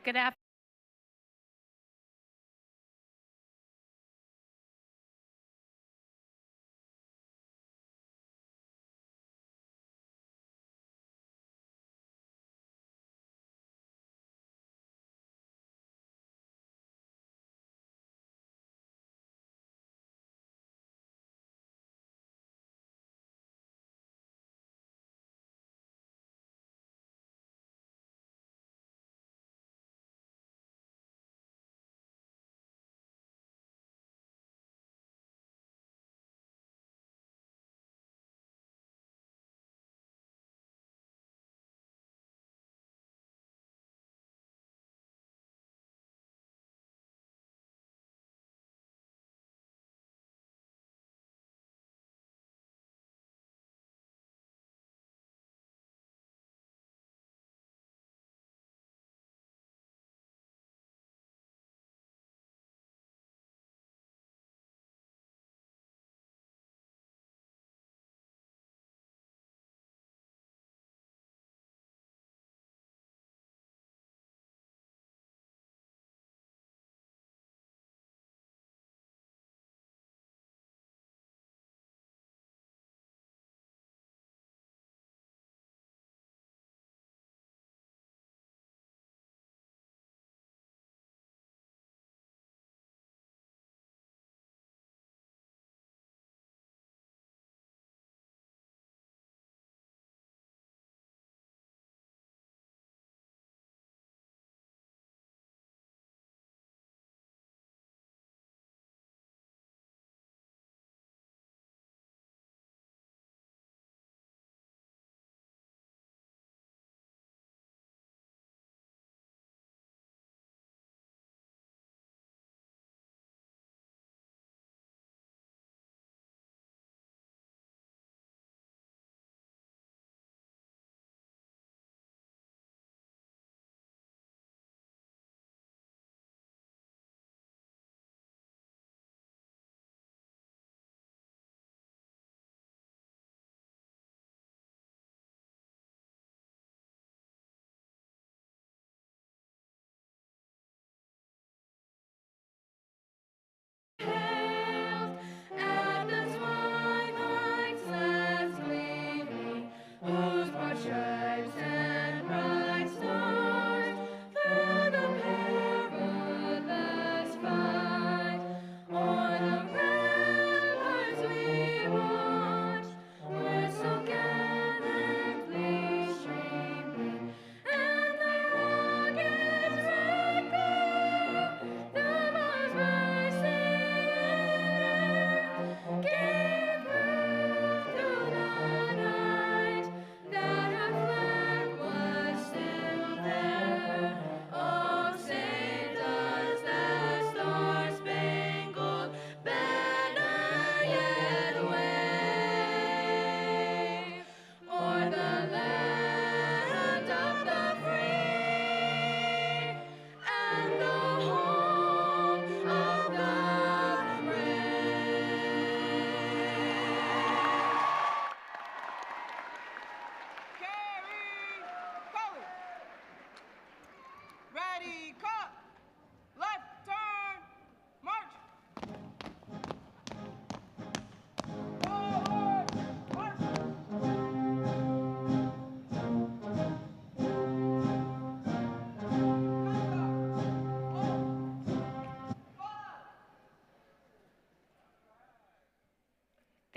Good afternoon.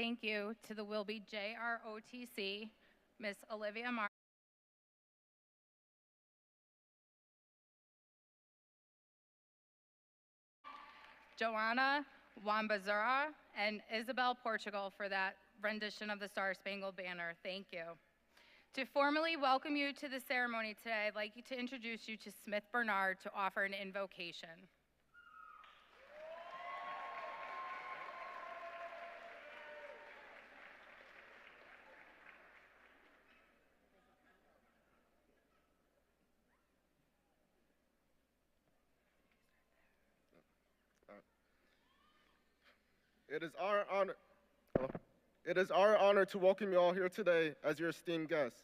Thank you to the Wilby JROTC, Miss Olivia Mar. Joanna Wambazura, and Isabel Portugal for that rendition of the Star Spangled Banner. Thank you. To formally welcome you to the ceremony today, I'd like to introduce you to Smith Bernard to offer an invocation. It is our honor to welcome you all here today as your esteemed guests.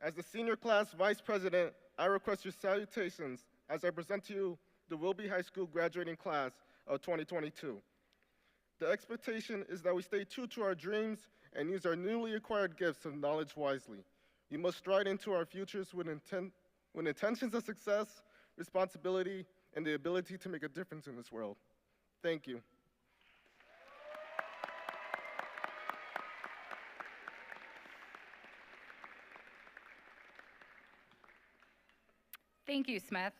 As the senior class vice president, I request your salutations as I present to you the Wilby High School graduating class of 2022. The expectation is that we stay true to our dreams and use our newly acquired gifts of knowledge wisely. We must stride into our futures with intentions of success, responsibility, and the ability to make a difference in this world. Thank you. Thank you, Smith.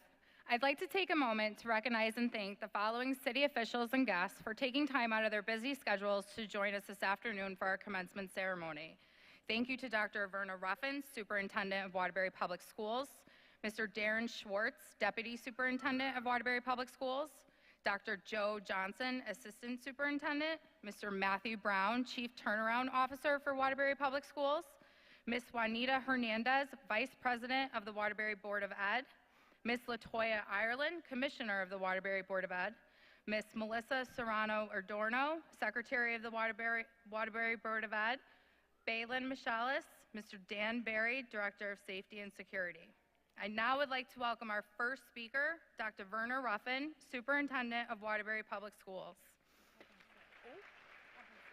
I'd like to take a moment to recognize and thank the following city officials and guests for taking time out of their busy schedules to join us this afternoon for our commencement ceremony. Thank you to Dr. Verna Ruffin, Superintendent of Waterbury Public Schools, Mr. Darren Schwartz, Deputy Superintendent of Waterbury Public Schools, Dr. Joe Johnson, Assistant Superintendent, Mr. Matthew Brown, Chief Turnaround Officer for Waterbury Public Schools, Ms. Juanita Hernandez, Vice President of the Waterbury Board of Ed, Ms. Latoya Ireland, Commissioner of the Waterbury Board of Ed, Ms. Melissa Serrano Adorno, Secretary of the Waterbury Board of Ed, Balin Michalis, Mr. Dan Barry, Director of Safety and Security. I now would like to welcome our first speaker, Dr. Verna Ruffin, Superintendent of Waterbury Public Schools.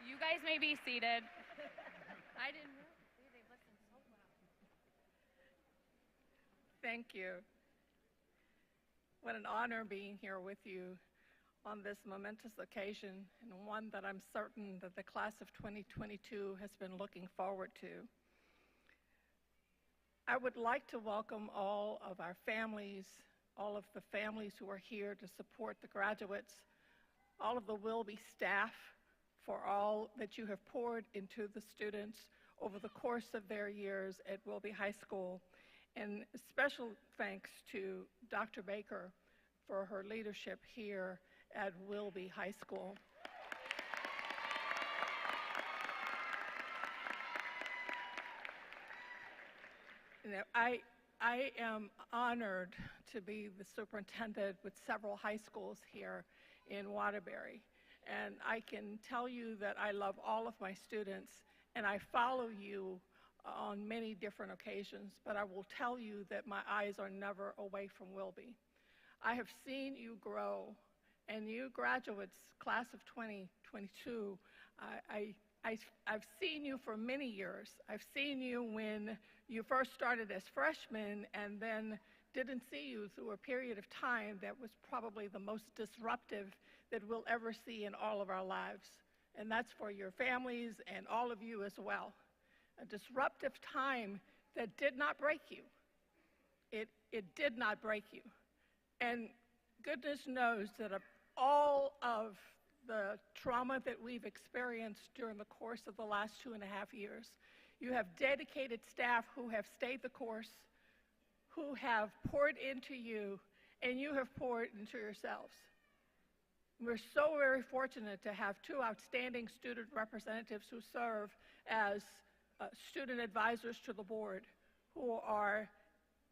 You guys may be seated. I didn't know. They listened so well. Thank you. What an honor being here with you on this momentous occasion, and one that I'm certain that the class of 2022 has been looking forward to. I would like to welcome all of our families, all of the families who are here to support the graduates, all of the Wilby staff for all that you have poured into the students over the course of their years at Wilby High School. And special thanks to Dr. Baker for her leadership here at Wilby High School. You know, I am honored to be the superintendent with several high schools here in Waterbury. And I can tell you that I love all of my students, and I follow you on many different occasions, but I will tell you that my eyes are never away from Wilby. I have seen you grow, and you graduates, class of 2022, I've seen you for many years. I've seen you when you first started as freshmen and then didn't see you through a period of time that was probably the most disruptive that we'll ever see in all of our lives. And that's for your families and all of you as well. A disruptive time that did not break you. It did not break you. And goodness knows that of all of the trauma that we've experienced during the course of the last 2.5 years, you have dedicated staff who have stayed the course, who have poured into you, and you have poured into yourselves. We're so very fortunate to have two outstanding student representatives who serve as student advisors to the board who are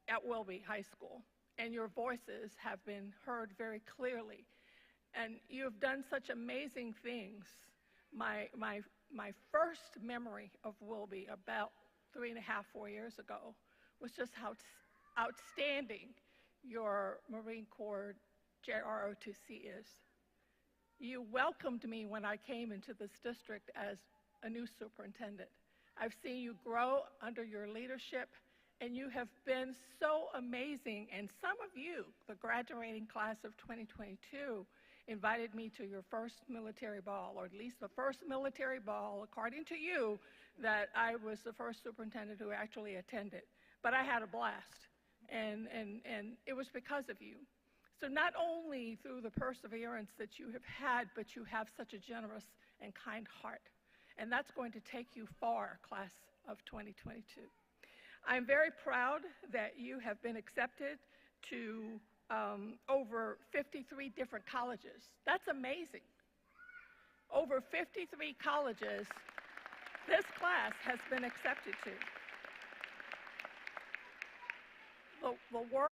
at Wilby High School, and your voices have been heard very clearly. And you have done such amazing things. My first memory of Wilby about 3.5, 4 years ago was just how outstanding your Marine Corps JROTC is. You welcomed me when I came into this district as a new superintendent. I've seen you grow under your leadership, and you have been so amazing. And some of you, the graduating class of 2022, invited me to your first military ball, or at least the first military ball, according to you, that I was the first superintendent who actually attended. But I had a blast, and it was because of you. So not only through the perseverance that you have had, but you have such a generous and kind heart. And that's going to take you far, class of 2022. I'm very proud that you have been accepted to over 53 different colleges. That's amazing. Over 53 colleges this class has been accepted to. The work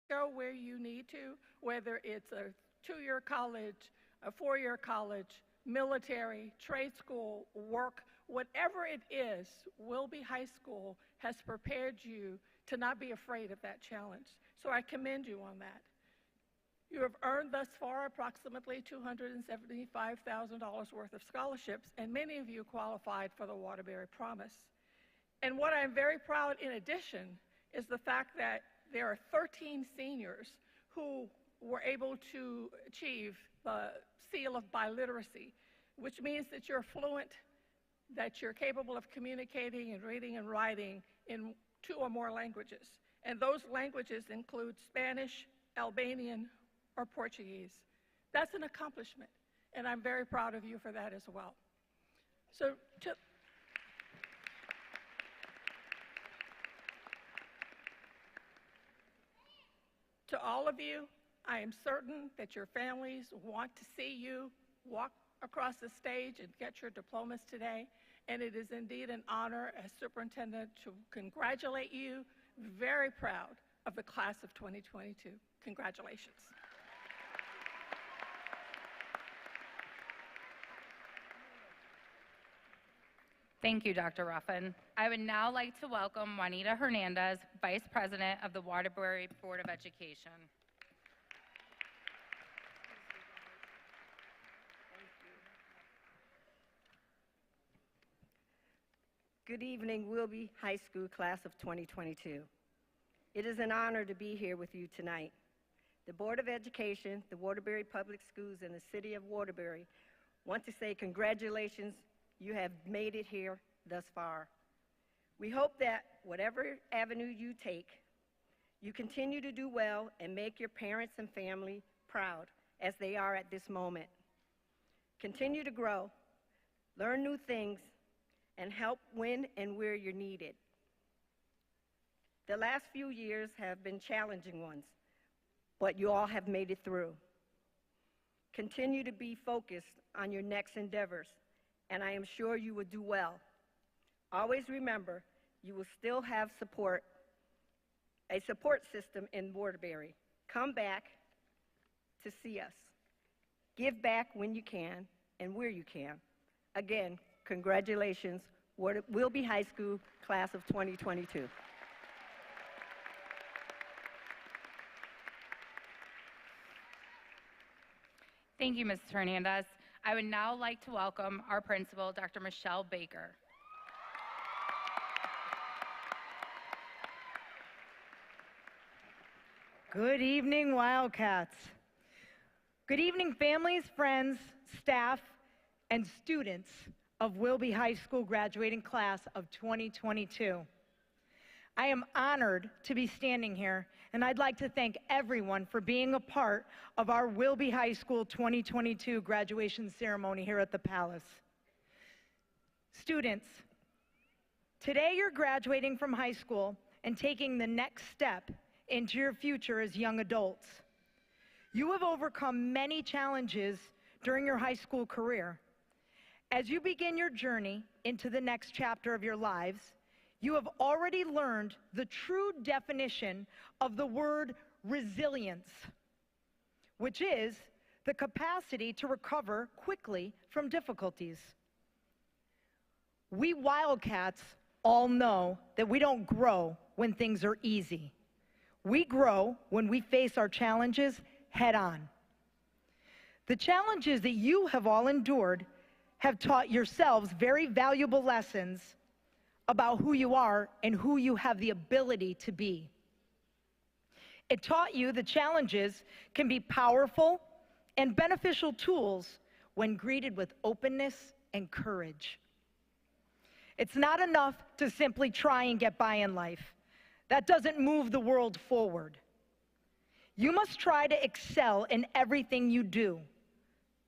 go where you need to, whether it's a 2-year college, a 4-year college, military, trade school, work whatever it is, Wilby High School has prepared you to not be afraid of that challenge. So I commend you on that. You have earned thus far approximately $275,000 worth of scholarships, and many of you qualified for the Waterbury Promise. And what I'm very proud in addition is the fact that there are 13 seniors who were able to achieve the seal of biliteracy, which means that you're fluent, that you're capable of communicating and reading and writing in 2 or more languages. And those languages include Spanish, Albanian, or Portuguese. That's an accomplishment, and I'm very proud of you for that as well. So to all of you, I am certain that your families want to see you walk across the stage and get your diplomas today, and it is indeed an honor as superintendent to congratulate you. Very proud of the class of 2022. Congratulations. Thank you, Dr. Ruffin. I would now like to welcome Juanita Hernandez, Vice President of the Waterbury Board of Education. Good evening, Wilby High School class of 2022. It is an honor to be here with you tonight. The Board of Education, the Waterbury Public Schools, and the City of Waterbury want to say congratulations. You have made it here thus far. We hope that whatever avenue you take, you continue to do well and make your parents and family proud as they are at this moment. Continue to grow, learn new things, and help when and where you're needed. The last few years have been challenging ones, but you all have made it through. Continue to be focused on your next endeavors, and I am sure you will do well. Always remember, you will still have support, a support system in Waterbury. Come back to see us. Give back when you can and where you can. Again, congratulations, Wilby High School class of 2022. Thank you, Ms. Hernandez. I would now like to welcome our principal, Dr. Michelle Baker. Good evening, Wildcats. Good evening, families, friends, staff, and students of Wilby High School graduating class of 2022. I am honored to be standing here, and I'd like to thank everyone for being a part of our Wilby High School 2022 graduation ceremony here at the Palace. Students, today you're graduating from high school and taking the next step into your future as young adults. You have overcome many challenges during your high school career. As you begin your journey into the next chapter of your lives, you have already learned the true definition of the word resilience, which is the capacity to recover quickly from difficulties. We Wildcats all know that we don't grow when things are easy. We grow when we face our challenges head on. The challenges that you have all endured have taught yourselves very valuable lessons about who you are and who you have the ability to be. It taught you the challenges can be powerful and beneficial tools when greeted with openness and courage. It's not enough to simply try and get by in life. That doesn't move the world forward. You must try to excel in everything you do.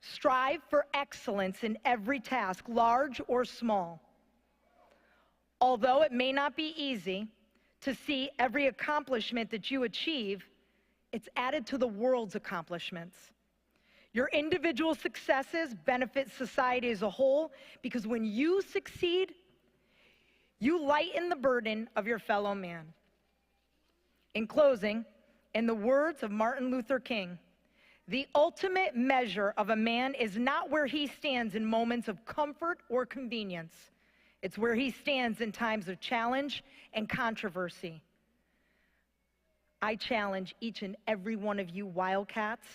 Strive for excellence in every task, large or small. Although it may not be easy to see every accomplishment that you achieve, it's added to the world's accomplishments. Your individual successes benefit society as a whole because when you succeed, you lighten the burden of your fellow man. In closing, in the words of Martin Luther King, the ultimate measure of a man is not where he stands in moments of comfort or convenience, It's where he stands in times of challenge and controversy. I challenge each and every one of you Wildcats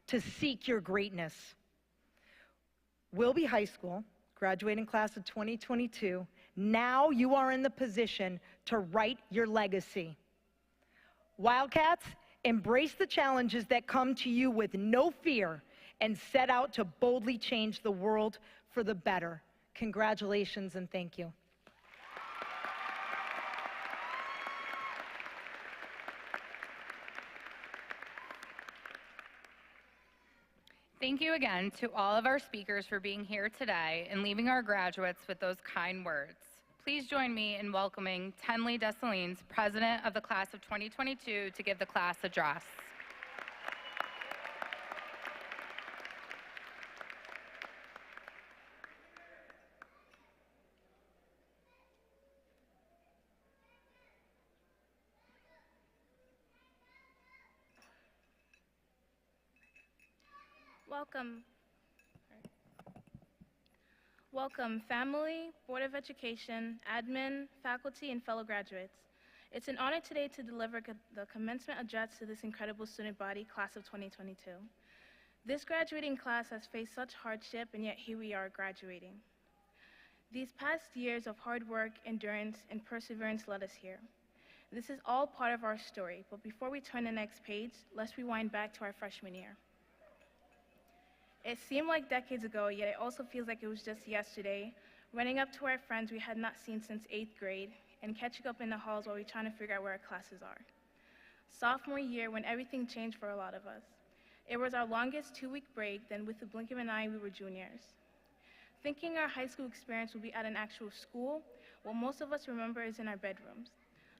to seek your greatness. Wilby High School, graduating class of 2022, now you are in the position to write your legacy. Wildcats, embrace the challenges that come to you with no fear and set out to boldly change the world for the better. Congratulations and thank you. Thank you again to all of our speakers for being here today and leaving our graduates with those kind words. Please join me in welcoming Tenley Dessalines, President of the Class of 2022, to give the class address. Welcome, family, Board of Education, admin, faculty, and fellow graduates. It's an honor today to deliver the commencement address to this incredible student body, class of 2022. This graduating class has faced such hardship, and yet here we are graduating. These past years of hard work, endurance, and perseverance led us here. This is all part of our story, but before we turn the next page, let's rewind back to our freshman year. It seemed like decades ago, yet it also feels like it was just yesterday, running up to our friends we had not seen since 8th grade and catching up in the halls while we're trying to figure out where our classes are. Sophomore year, when everything changed for a lot of us. It was our longest 2-week break, then with the blink of an eye, we were juniors. Thinking our high school experience would be at an actual school, what most of us remember is in our bedrooms.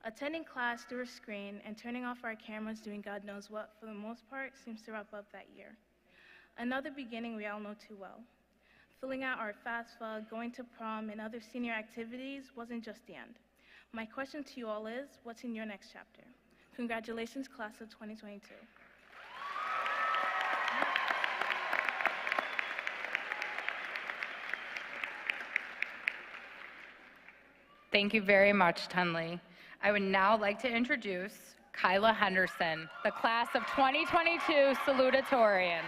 Attending class through a screen and turning off our cameras doing God knows what, for the most part, seems to wrap up that year. Another beginning we all know too well. Filling out our FAFSA, going to prom, and other senior activities wasn't just the end. My question to you all is, what's in your next chapter? Congratulations, class of 2022. Thank you very much, Tenley. I would now like to introduce Kyla Henderson, the class of 2022 Salutatorian.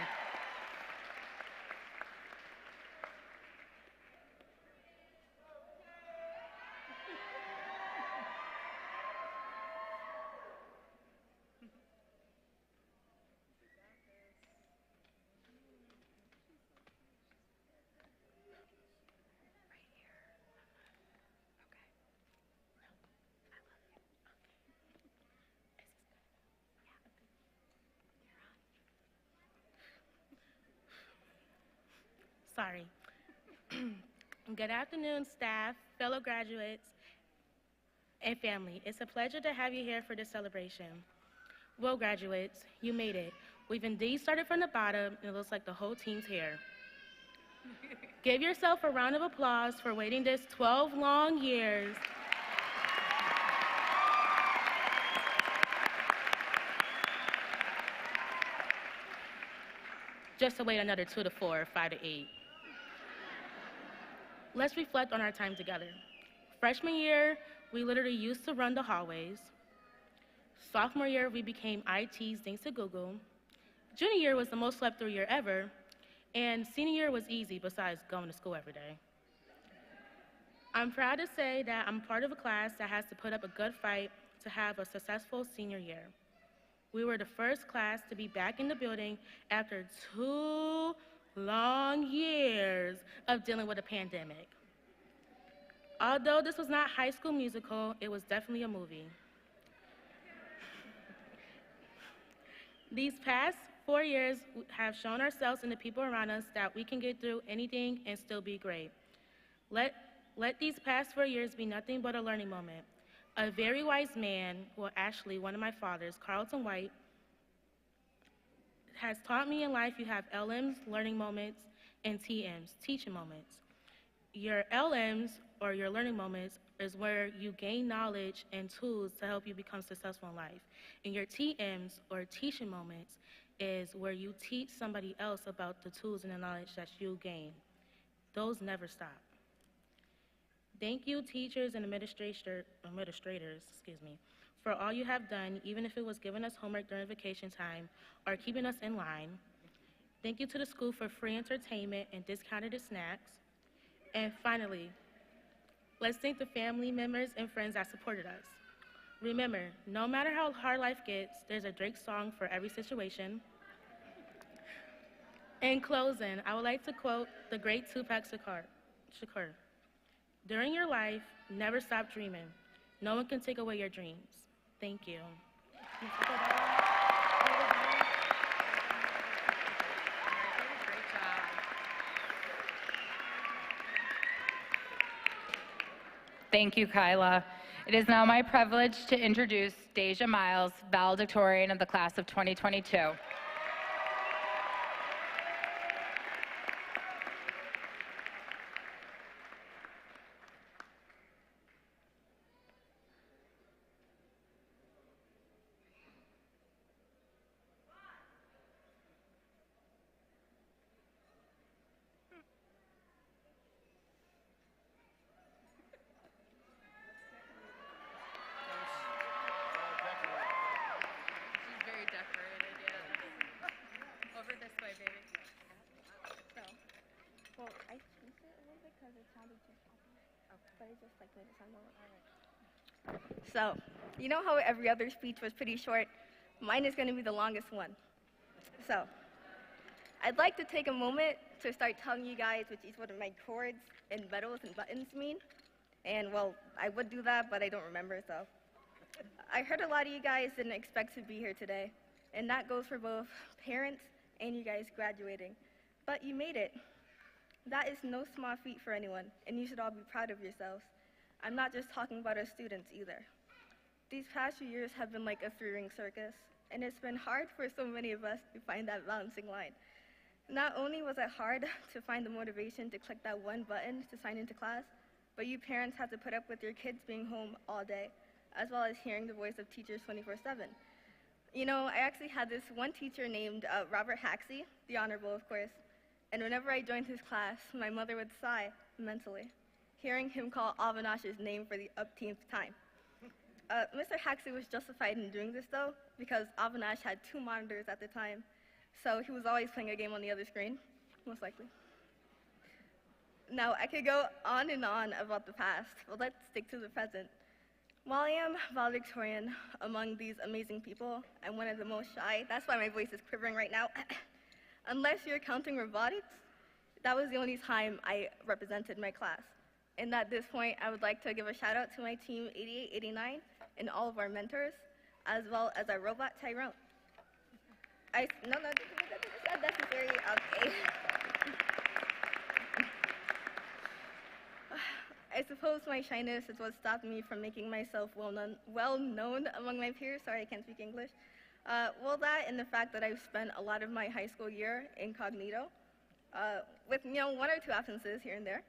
Sorry. Good afternoon, staff, fellow graduates, and family. It's a pleasure to have you here for this celebration. Well, graduates, you made it. We've indeed started from the bottom, and it looks like the whole team's here. Give yourself a round of applause for waiting this 12 long years. Just to wait another 2 to 4, 5 to 8. Let's reflect on our time together. Freshman year, we literally used to run the hallways. Sophomore year, we became ITs thanks to Google. Junior year was the most slept through year ever. And senior year was easy besides going to school every day. I'm proud to say that I'm part of a class that has to put up a good fight to have a successful senior year. We were the first class to be back in the building after 2 long years of dealing with a pandemic. Although this was not High School Musical, it was definitely a movie. These past 4 years have shown ourselves and the people around us that we can get through anything and still be great. Let these past 4 years be nothing but a learning moment. A very wise man, well, actually one of my fathers, Carlton White, has taught me in life you have LMs, learning moments, and TMs, teaching moments. Your LMs, or your learning moments, is where you gain knowledge and tools to help you become successful in life. And your TMs, or teaching moments, is where you teach somebody else about the tools and the knowledge that you gain. Those never stop. Thank you, teachers and administrators, for all you have done, even if it was giving us homework during vacation time or keeping us in line. Thank you to the school for free entertainment and discounted snacks. And finally, let's thank the family members and friends that supported us. Remember, no matter how hard life gets, there's a Drake song for every situation. In closing, I would like to quote the great Tupac Shakur. During your life, never stop dreaming. No one can take away your dreams. Thank you. Great job. Thank you, Kyla. It is now my privilege to introduce Deja Miles, valedictorian of the class of 2022. She's very decorated, yeah. Over this way, baby. Well, I changed it a little bit because it sounded too choppy. But it just like made it sound normal. So, you know how every other speech was pretty short? Mine is going to be the longest one. So, I'd like to take a moment to start telling you guys what each one of my chords and medals and buttons mean. And, well, I would do that, but I don't remember, so. I heard a lot of you guys didn't expect to be here today, and that goes for both parents and you guys graduating. But you made it. That is no small feat for anyone, and you should all be proud of yourselves. I'm not just talking about our students either. These past few years have been like a three-ring circus, and it's been hard for so many of us to find that balancing line. Not only was it hard to find the motivation to click that one button to sign into class, but you parents had to put up with your kids being home all day, as well as hearing the voice of teachers 24/7. You know, I actually had this one teacher named Robert Haxey, the Honorable, of course, and whenever I joined his class, my mother would sigh mentally, hearing him call Avanash's name for the upteenth time. Mr. Haxey was justified in doing this, though, because Avanash had 2 monitors at the time, so he was always playing a game on the other screen, most likely. Now, I could go on and on about the past, but let's stick to the present. While I am valedictorian among these amazing people, I'm one of the most shy. That's why my voice is quivering right now. Unless you're counting robotics, that was the only time I represented my class. And at this point, I would like to give a shout out to my team 8889 and all of our mentors, as well as our robot Tyrone. No, that's necessary. Okay. I suppose my shyness is what stopped me from making myself well known among my peers. Sorry, I can't speak English. Well, that and the fact that I've spent a lot of my high school year incognito, with 1 or 2 absences here and there.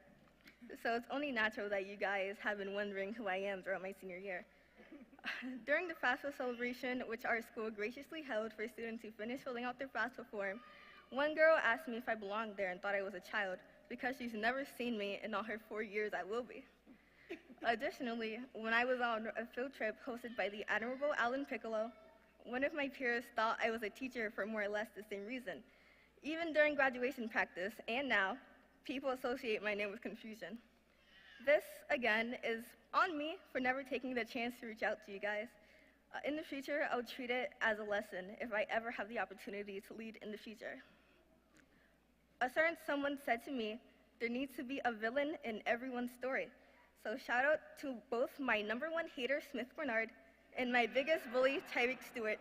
So it's only natural that you guys have been wondering who I am throughout my senior year. During the FAFSA celebration, which our school graciously held for students who finished filling out their FAFSA form, one girl asked me if I belonged there and thought I was a child because she's never seen me in all her 4 years at Wilby. Additionally, when I was on a field trip hosted by the Admirable Alan Piccolo, one of my peers thought I was a teacher for more or less the same reason. Even during graduation practice, and now, people associate my name with confusion. This, again, is on me for never taking the chance to reach out to you guys. In the future, I'll treat it as a lesson if I ever have the opportunity to lead in the future. A certain someone said to me, there needs to be a villain in everyone's story. So shout out to both my #1 hater, Smith Bernard, and my biggest bully, Tyreek Stewart,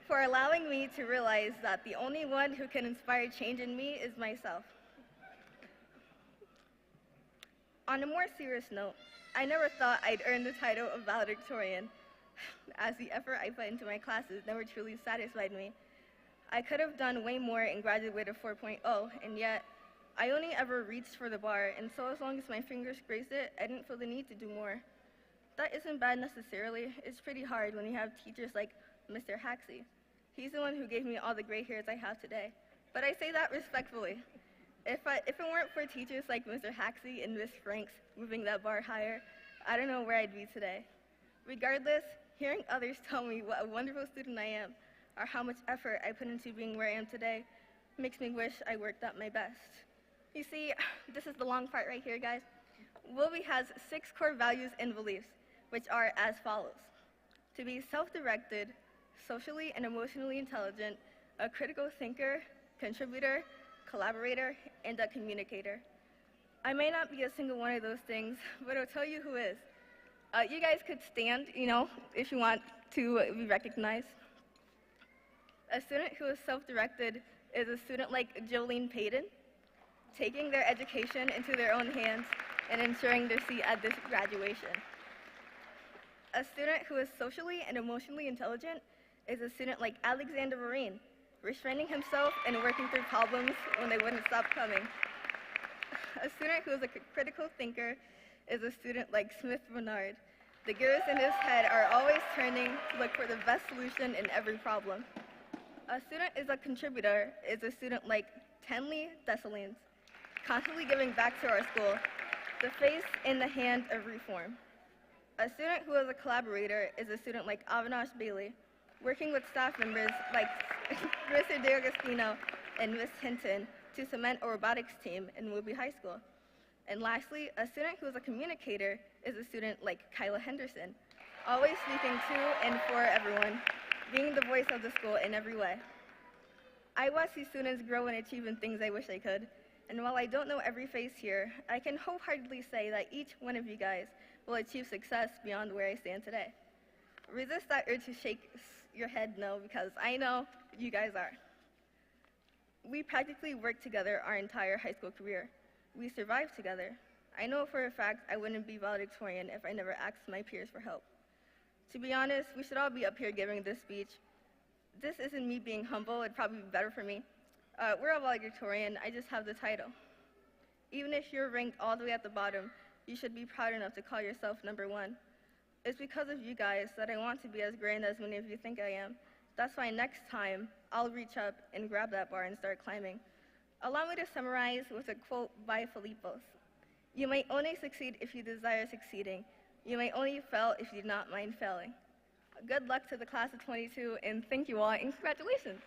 for allowing me to realize that the only one who can inspire change in me is myself. On a more serious note, I never thought I'd earn the title of valedictorian, as the effort I put into my classes never truly satisfied me. I could have done way more and graduated 4.0, and yet I only ever reached for the bar, and so as long as my fingers grazed it, I didn't feel the need to do more. That isn't bad necessarily. It's pretty hard when you have teachers like Mr. Haxey. He's the one who gave me all the gray hairs I have today. But I say that respectfully. If it weren't for teachers like Mr. Haxey and Miss Franks moving that bar higher, I don't know where I'd be today. Regardless, hearing others tell me what a wonderful student I am or how much effort I put into being where I am today makes me wish I worked at my best. You see, this is the long part right here, guys. Wilby has 6 core values and beliefs, which are as follows: to be self-directed, socially and emotionally intelligent, a critical thinker, contributor, collaborator, and a communicator. I may not be a single one of those things, but I'll tell you who is. You guys could stand, if you want to be recognized. A student who is self-directed is a student like Jolene Payton, taking their education into their own hands and ensuring their seat at this graduation. A student who is socially and emotionally intelligent is a student like Alexander Vereen, restraining himself and working through problems when they wouldn't stop coming. A student who is a critical thinker is a student like Smith Bernard. The gears in his head are always turning to look for the best solution in every problem. A student is a contributor is a student like Tenley Dessalines, constantly giving back to our school, the face and the hand of reform. A student who is a collaborator is a student like Avinash Bailey, working with staff members like Mr. DeAugustino and Ms. Hinton to cement a robotics team in Wilby High School. And lastly, a student who is a communicator is a student like Kyla Henderson, always speaking to and for everyone, being the voice of the school in every way. I watch these students grow and achieve in things I wish I could, and while I don't know every face here, I can wholeheartedly say that each one of you guys will achieve success beyond where I stand today. Resist that urge to shake your head no, because I know you guys are. We practically worked together our entire high school career. We survived together. I know for a fact I wouldn't be valedictorian if I never asked my peers for help. To be honest, we should all be up here giving this speech. This isn't me being humble, it'd probably be better for me. We're a valedictorian, I just have the title. Even if you're ranked all the way at the bottom, you should be proud enough to call yourself #1. It's because of you guys that I want to be as grand as many of you think I am. That's why next time, I'll reach up and grab that bar and start climbing. Allow me to summarize with a quote by Philippos. You may only succeed if you desire succeeding. You may only fail if you do not mind failing. Good luck to the class of 22, and thank you all, and congratulations.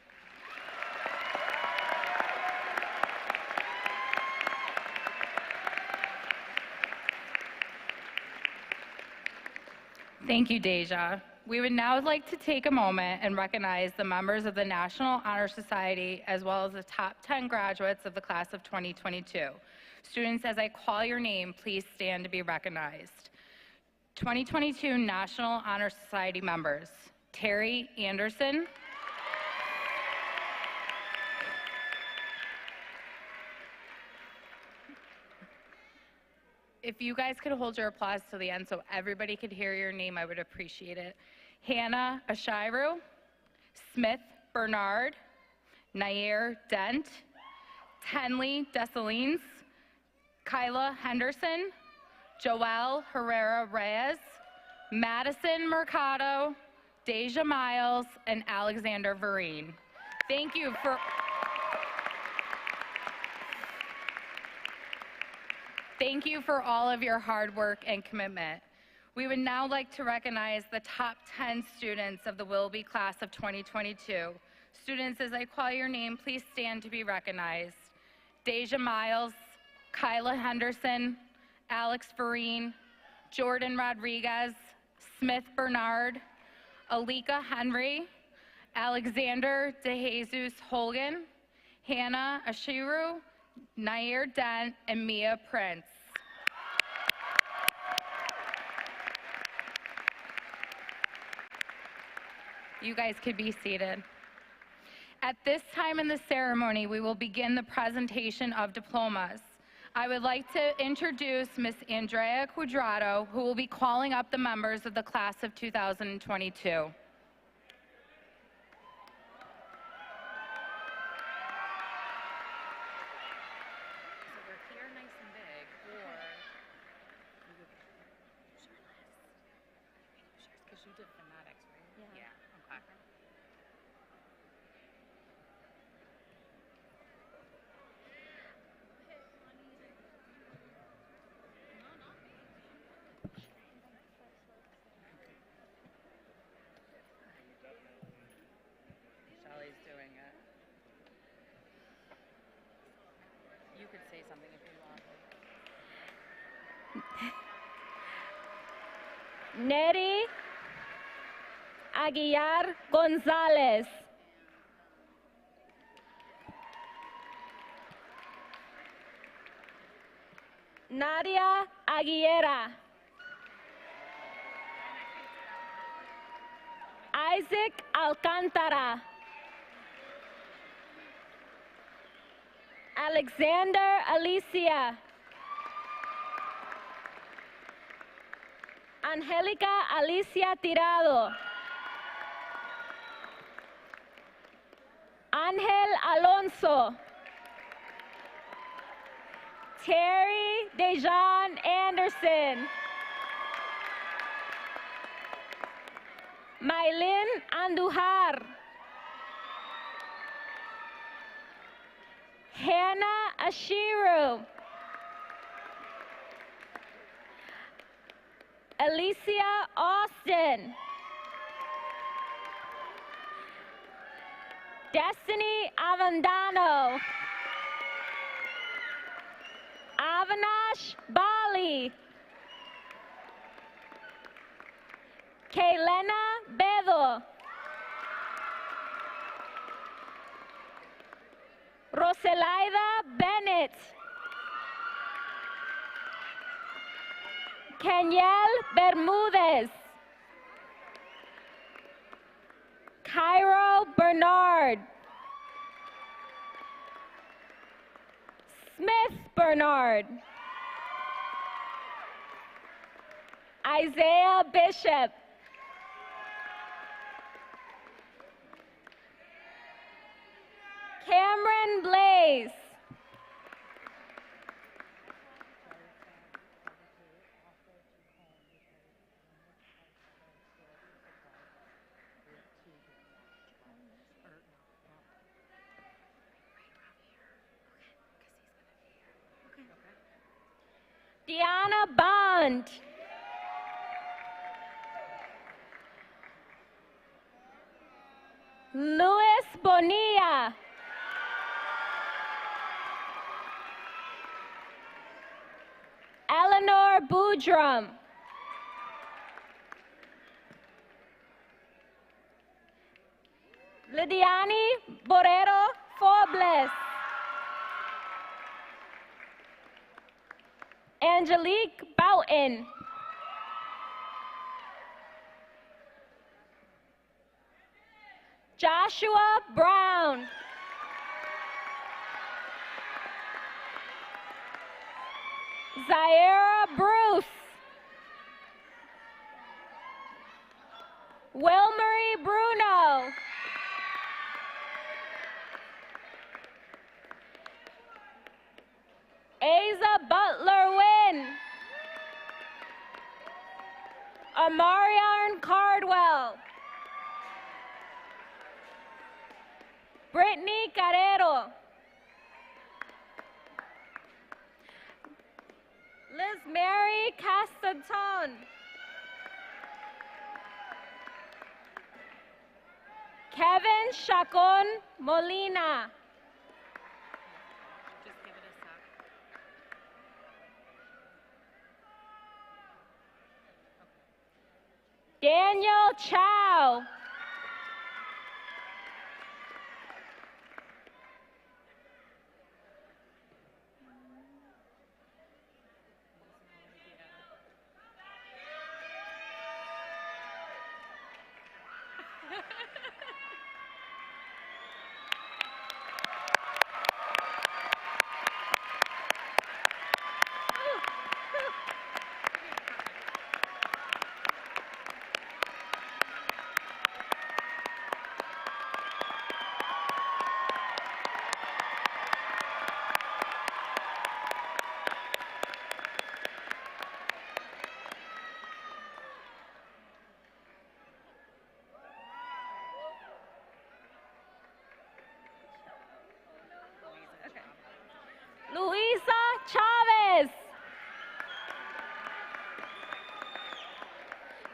Thank you, Deja. We would now like to take a moment and recognize the members of the National Honor Society, as well as the top 10 graduates of the class of 2022. Students, as I call your name, please stand to be recognized. 2022 National Honor Society members: Terry Anderson, if you guys could hold your applause to the end so everybody could hear your name, I would appreciate it. Hannah Ashiru, Smith Bernard, Nair Dent, Tenley Dessalines, Kyla Henderson, Joelle Herrera Reyes, Madison Mercado, Deja Miles, and Alexander Vereen. Thank you for all of your hard work and commitment. We would now like to recognize the top 10 students of the Wilby class of 2022. Students, as I call your name, please stand to be recognized. Deja Miles, Kyla Henderson, Alex Vereen, Jordan Rodriguez, Smith Bernard, Alika Henry, Alexander DeJesus Holgan, Hannah Ashiru, Nair Dent, and Mia Prince. You guys could be seated. At this time in the ceremony, we will begin the presentation of diplomas. I would like to introduce Ms. Andrea Quadrado, who will be calling up the members of the class of 2022. say something if you want. Neri Aguilar Gonzalez. Nadia Aguilera. Isaac Alcantara. Alexander Alicia. Angélica Alicia Tirado. Ángel Alonso. Terry Dejan Anderson. Maylin Andujar. Hannah Ashiru. Alicia Austin. Destiny Avendano. Avinash Bali. Kaylena Bedo. Roselaida Bennett. Kenyel Bermudez. Cairo Bernard. Smith Bernard. Isaiah Bishop. Cameron Blaze. Deanna Bond. Luis Bonilla. Eleanor Boudrum. Lidiane Borrero Fobles. Angelique Boughton. Joshua Brown. Zaira Bruce. Wilmarie Bruno. Asa Butler Wynn. Amarian Cardwell. Brittany Carrero. Liz Mary Castanton. Kevin Chacon Molina. Just give it a sec. Daniel Chow. Luisa Chavez.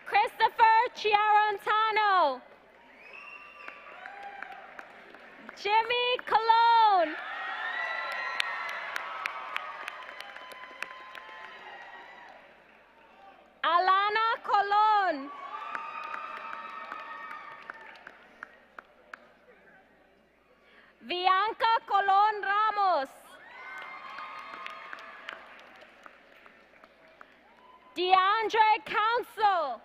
Christopher Chiarantano. Jimmy Colon. Bianca Colon Ramos. DeAndre Council.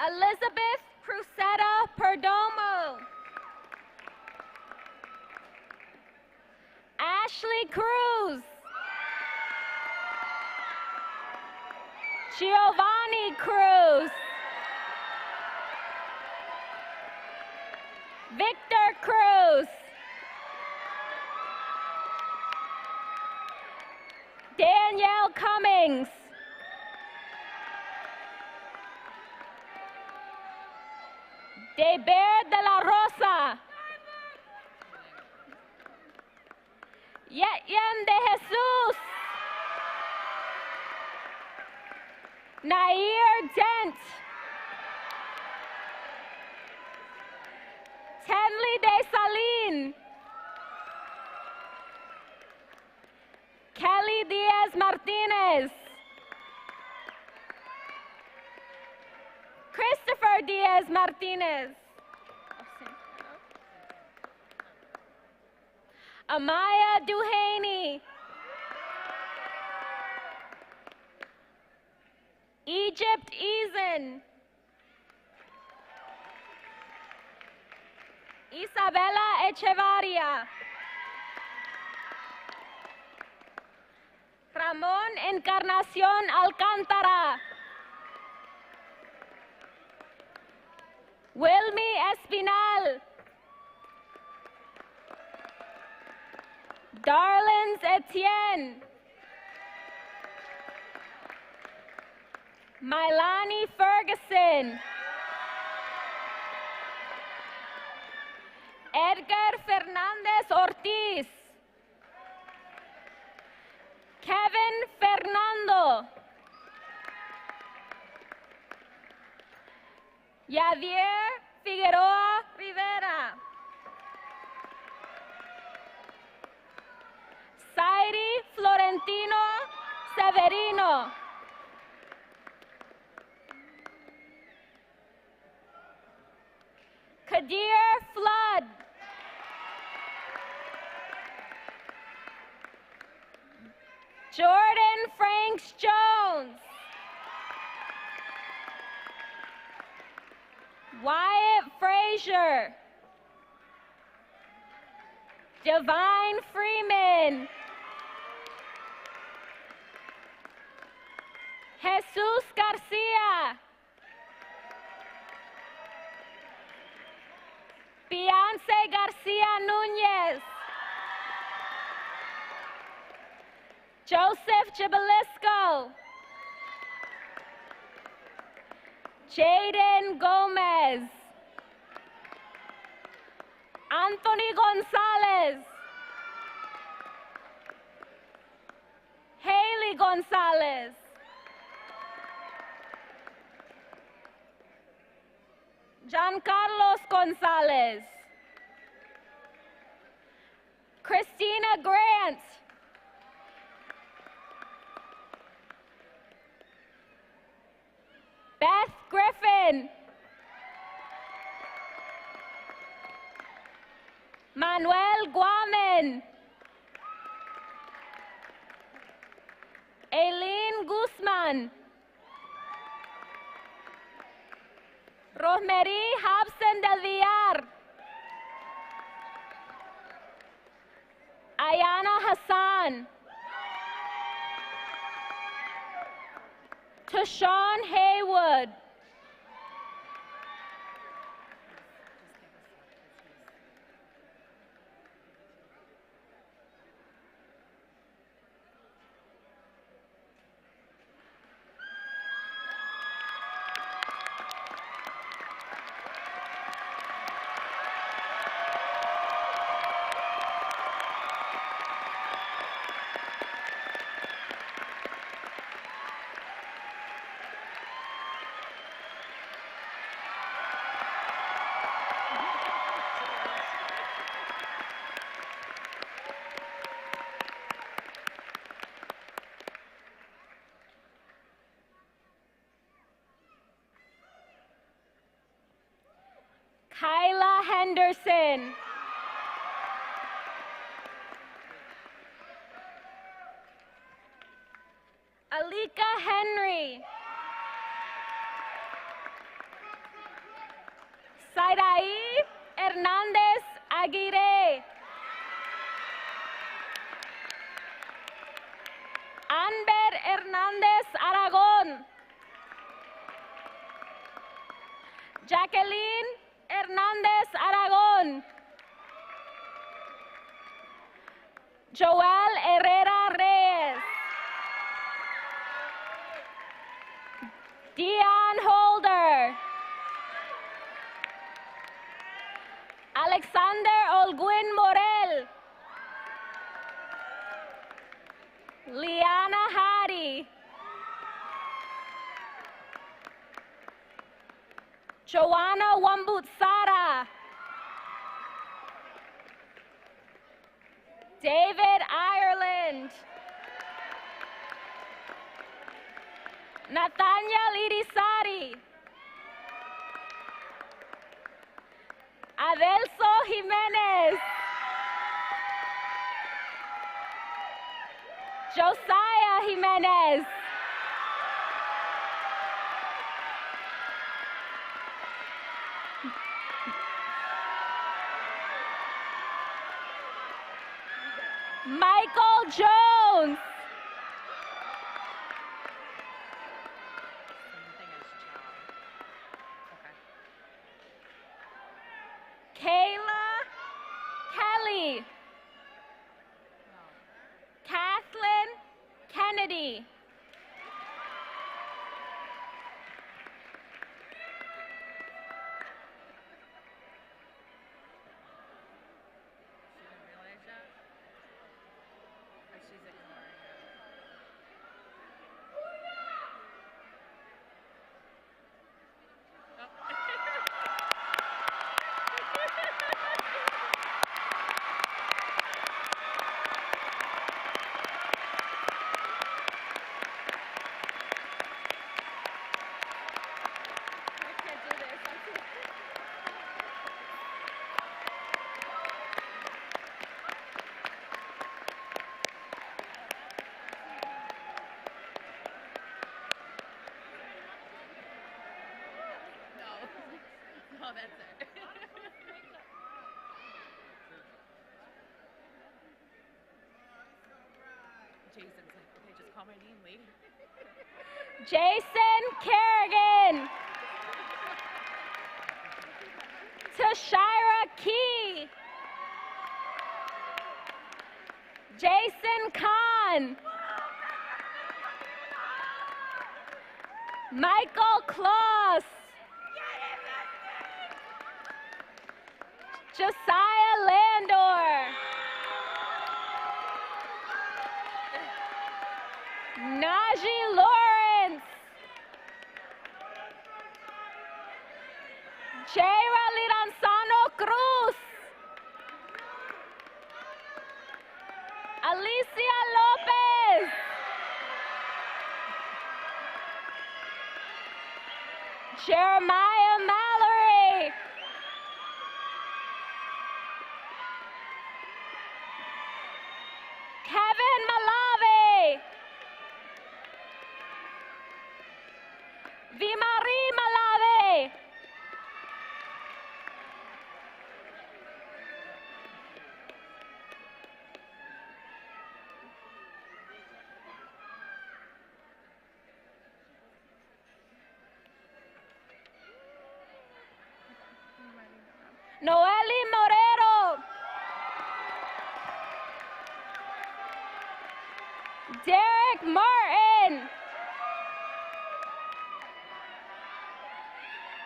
Elizabeth Crusetta Perdomo. Ashley Cruz. Giovanni Cruz. Victor Cruz. Danielle Cummings. Deber de la Rosa. Yetyen de Jesus. Nair Dent. Tenley de Saline. Kelly Diaz Martinez. Christopher Diaz Martinez. Amaya Duhaney. Egypt Eason. Isabella Echevarria. Ramón Encarnación Alcántara. Wilmy Espinal. Darlins Etienne. Milani Ferguson. Edgar Fernandez Ortiz. Kevin Fernando. Yadier Figueroa Rivera. Sairi Florentino Severino. Kadir Flood. Jordan Franks Jones. Wyatt Frazier. Divine Freeman. Jesus Garcia. Beyonce Garcia Nunez. Joseph Jabalisco. Jaden Gomez. Anthony Gonzalez. Haley Gonzalez. Giancarlos Gonzalez. Christina Grant. Beth Griffin. Manuel Guamen. Aileen Guzman. Rosemary Hobson del Villar. Ayana Hassan. Tashawn Haywood. Henderson. Alika Henry. Sairai Hernandez Aguirre. Anber Hernandez Aragon. Jacqueline Hernandez Aragon. Joel Herrera Reyes. Dion Holder. Alexander Olguin Morel. Liana Hari. Joanna Wambutsara. David Ireland. Nathaniel Irisari. Adelso Jimenez. Josiah Jimenez. Michael Jones. Kayla Kelly. Kathleen Kennedy. Jason Kerrigan. Tashira Key. Jason Kahn. Michael Kloss. Josiah Landor. Najee Lawrence. Jaira Liranzano Cruz. Alicia Lopez. Jeremiah Mallory. Kevin Malave. Vimari Malave. Noeli Morero. Derek Martin.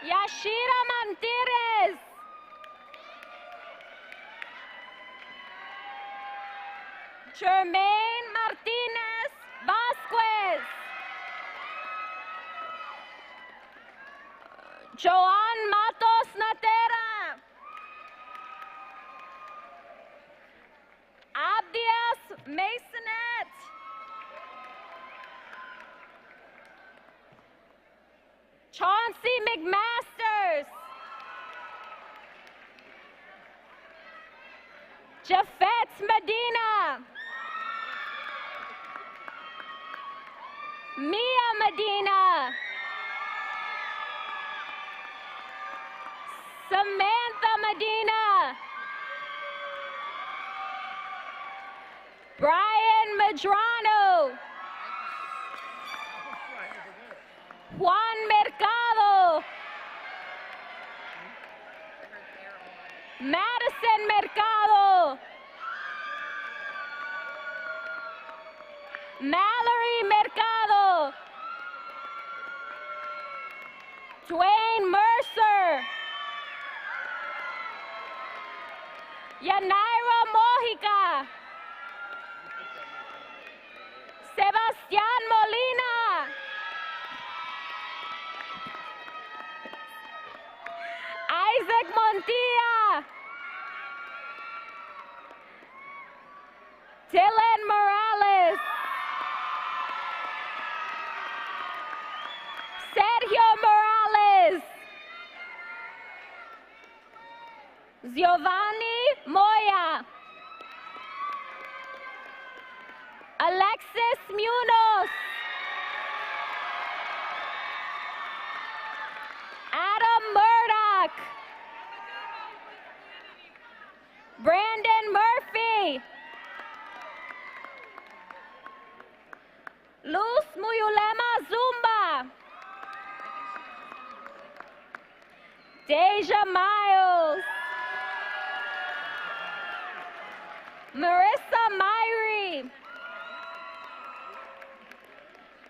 Yashira Mantirez. Jermaine Martinez Vasquez. Joan Matos Natera. Abdias Masonet. Chauncey McMasters. Jafet Medina. Mia Medina. Samantha Medina. Brian Medrano. Juan Mercado. Madison Mercado. Mallory Mercado. Dwayne Mercer. Yanaira Mojica. Sebastián Molina. Isaac Montilla. Dylan Morales. Sergio Morales. Giovanni Moya. Alexis Munoz. Adam Murdoch. Brandon Murphy. Luz Muyulema Zumba. Deja Miles. Marissa Myrie.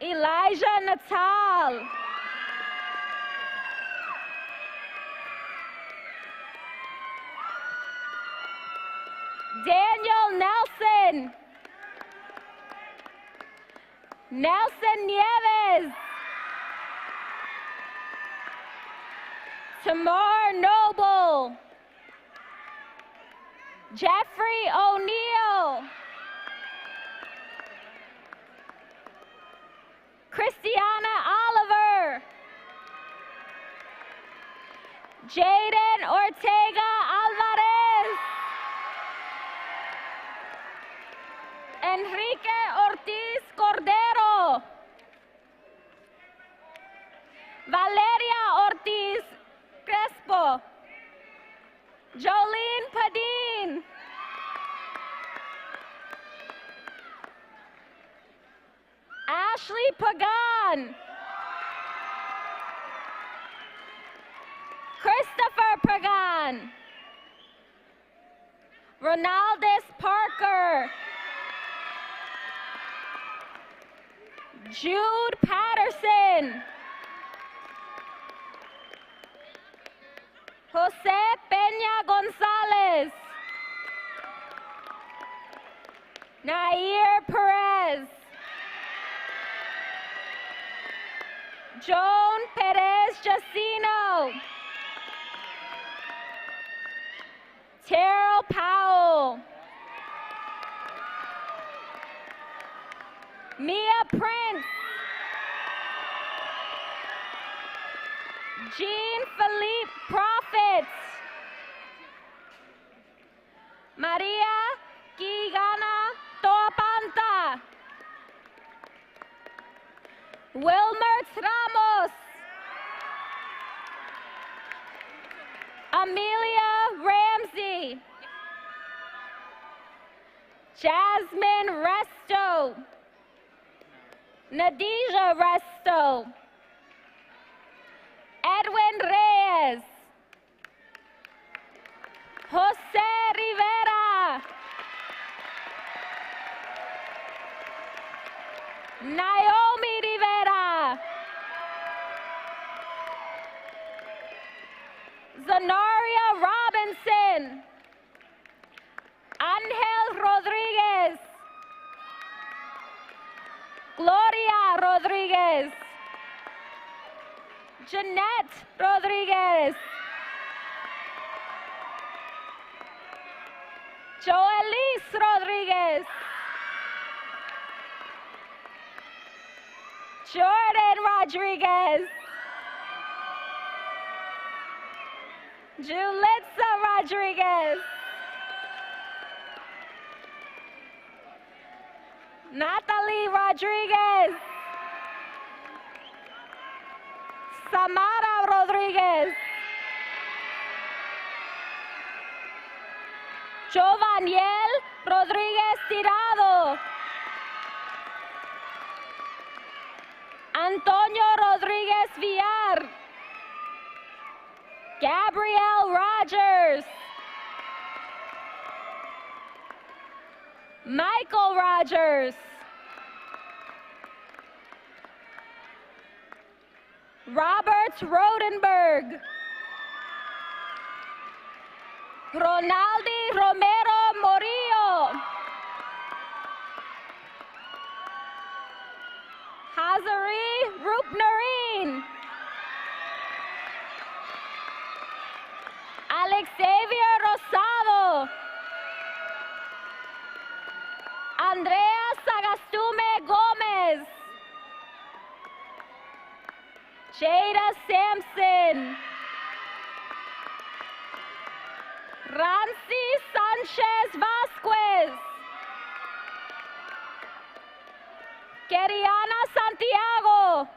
Elijah Natal. Daniel Nelson. Nelson Nieves. Tamar Noble. Jeffrey O'Neill. Christiana Oliver. Jaden Ortega Alvarez. Enrique Ortiz Cordero. Valeria Ortiz Crespo. Jolene Padin. Ashley Pagan. Christopher Pagan. Ronaldus Parker. Jude Patterson. Jose Peña Gonzalez. Nair Perez. Joan Perez Jacino. Terrell Powell. Mia Prince. Jean-Philippe Prophet. Maria Gigana Toapanta. Wilmer Ramos. Amelia Ramsey. Jasmine Resto. Nadija Resto. Edwin Reyes. Jose Rivera. Naomi Rivera. Zanaria Robinson. Angel Rodriguez. Gloria Rodriguez. Jeanette Rodriguez. Joelise Rodriguez. Jordan Rodriguez. Julitza Rodriguez. Natalie Rodriguez. Samara Rodriguez. Jovaniel Rodriguez Tirado. Antonio Rodriguez Villar. Gabrielle Rogers. Michael Rogers. Robert Rodenberg. Ronaldi Romero Morillo. Hazari Rupnarine. Alexavier Rosado. Andrea Sagastume Gomez. Jada Sampson. Rancy Sanchez Vasquez. Keriana Santiago.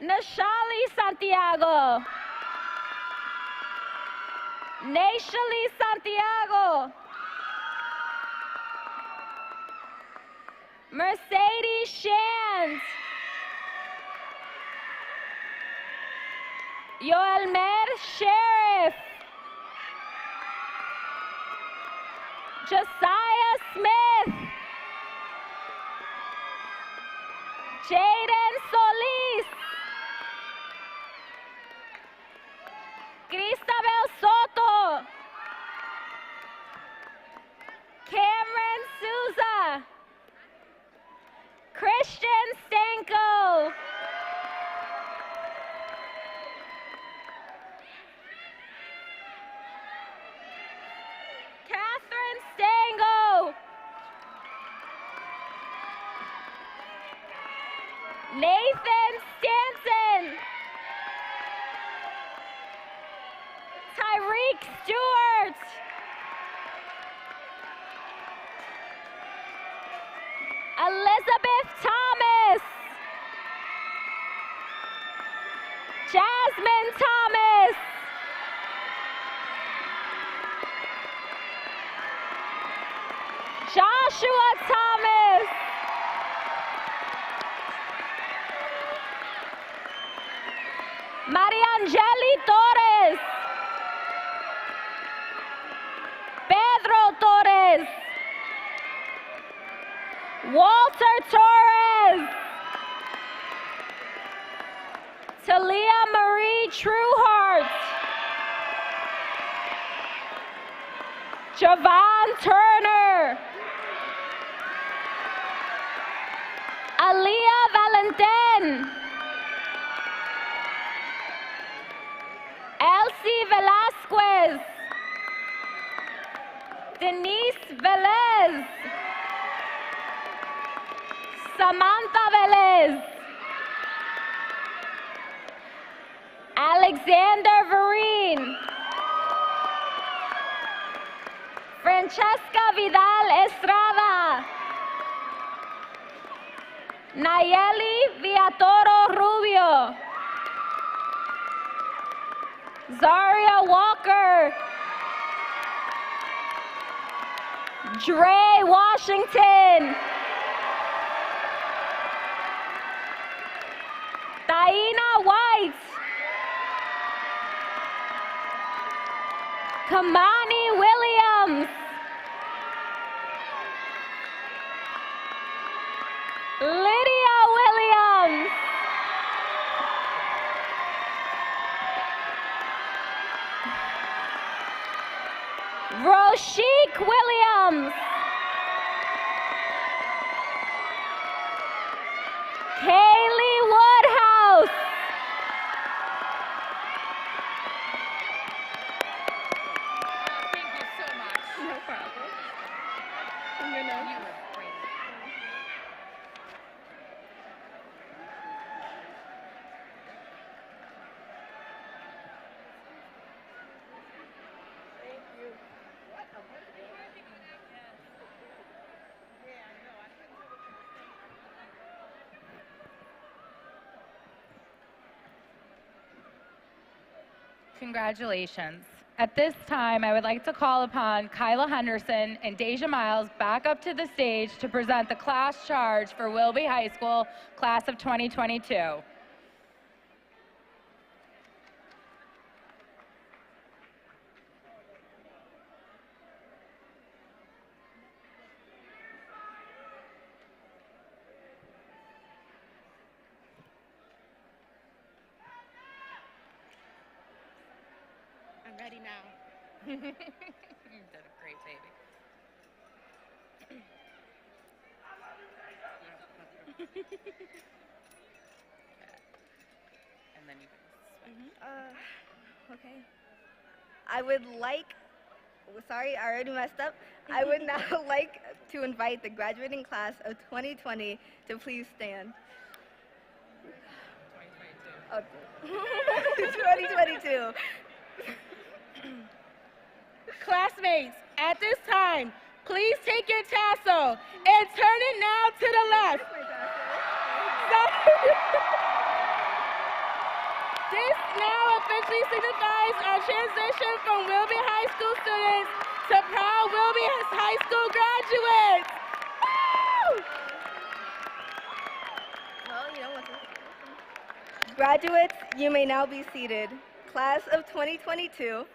Nashali Santiago. Nashali Santiago. Mercedes Shand. Yoelmer Sheriff. Josiah Smith. Jaden Solis. Cristabel Soto. Cameron Souza. Christian Stanko. Catherine Stango. Nathan Stanton. Tyreek Stewart. Elizabeth Thomas. Jasmine Thomas. Joshua Thomas. Mariangeli Torres. Pedro Torres. Walter Torres. Talia Marie Trueheart. Javon Turner. Aliyah Valentin. Elsie Velasquez. Denise Velez. Samantha Velez. Alexander Vereen. Francesca Vidal Estrada. Nayeli Villatoro Rubio. Zaria Walker. Dre Washington. Taina White. Kamani Williams. Lydia Williams. Roshik Williams. Kaylee Woodhouse. Thank you so much. No problem. I'm gonna. You were great. Thank you. Congratulations. At this time, I would like to call upon Kyla Henderson and Deja Miles back up to the stage to present the class charge for Wilby High School, class of 2022. I'm ready now. You did a great baby. And then you can switch. Okay. I would like, sorry, I already messed up. I would now like to invite the graduating class of 2020 to please stand. 2022. Classmates, at this time, please take your tassel and turn it now to the left. This now officially signifies our transition from Wilby High School students to proud Wilby High School graduates. Woo! Graduates, you may now be seated. Class of 2022,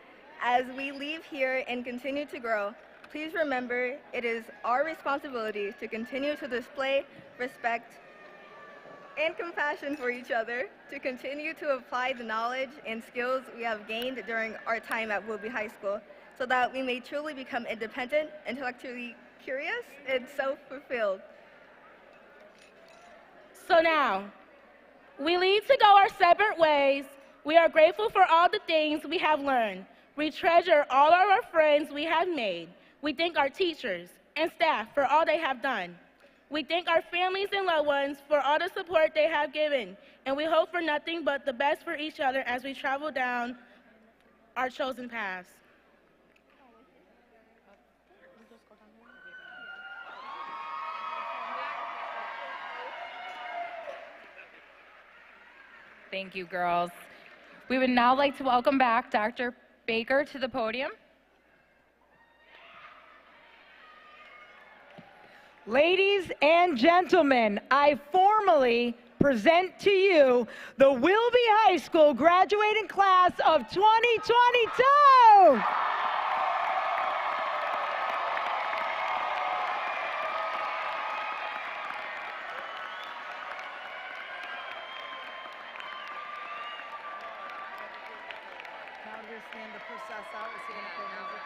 as we leave here and continue to grow, please remember it is our responsibility to continue to display respect and compassion for each other, to continue to apply the knowledge and skills we have gained during our time at Wilby High School, so that we may truly become independent, intellectually curious, and self-fulfilled. So now, we leave to go our separate ways. We are grateful for all the things we have learned. We treasure all of our friends we have made. We thank our teachers and staff for all they have done. We thank our families and loved ones for all the support they have given. And we hope for nothing but the best for each other as we travel down our chosen paths. Thank you, girls. We would now like to welcome back Dr. Baker to the podium. Ladies and gentlemen, I formally present to you the Wilby High School graduating class of 2022. Now understand the process out. Is he going to play music?